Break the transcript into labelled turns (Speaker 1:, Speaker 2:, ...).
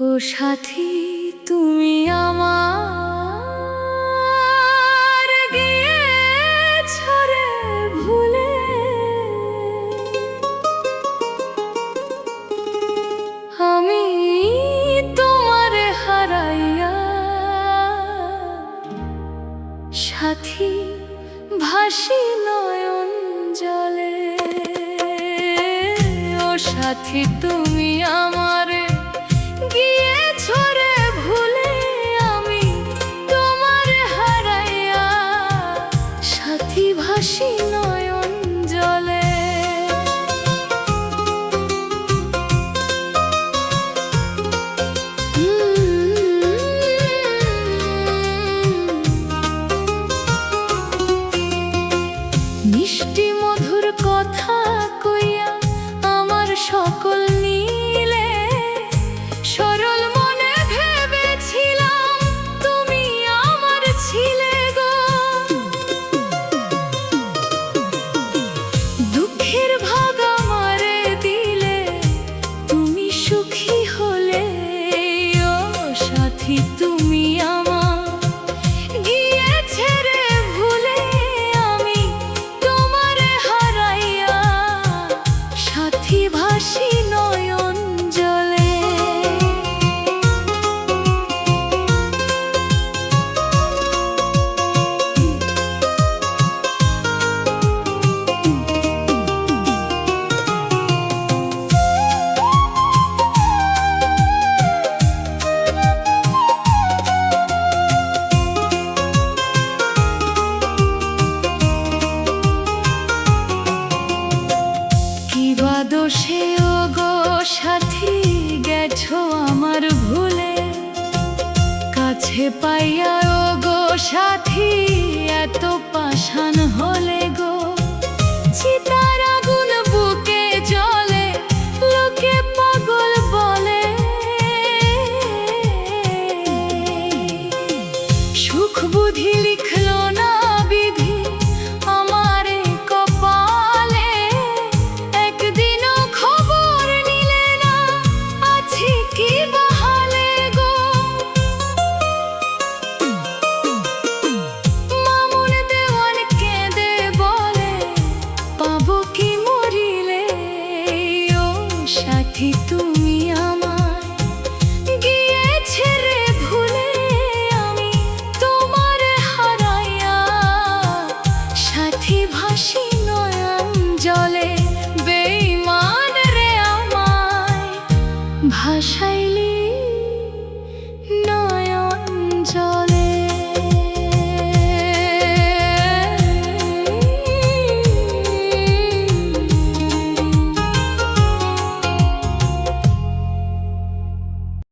Speaker 1: ও সাথী, তুমি আমার গিয়েছো রে ভুলে, আমি তোমারে হারাইয়া সাথী ভাসি নয়ন জলে। ও সাথী, তুমি আমারে গিয়েছো রে ভুলে, আমি তোমারে হারাইয়া সাথী ভাসি নয়ন জলে। মিষ্টি মধুর কথা কইয়া আমার সকল নীলে, সরল মনে ভেবেছিলাম তুমি আমার ছিলে গো। দুঃখের ভাগ আমারে দিলে, তুমি সুখী হলে। ও সাথী, তুমি আমার গিয়েছে রে ভুলে, আমি তোমারে হারাইয়া সাথী ভাসি নয়ন জলে। কিবা দোষে ও গো সাথী গেছো আমার ভুলে, কাছে পাইয়া ও গো সাথী এত পাষাণ হলে গো। চিতার আগুন বুকে জ্বলে, লোকে পাগল বলে, সুখ বুদ্ধি লিখা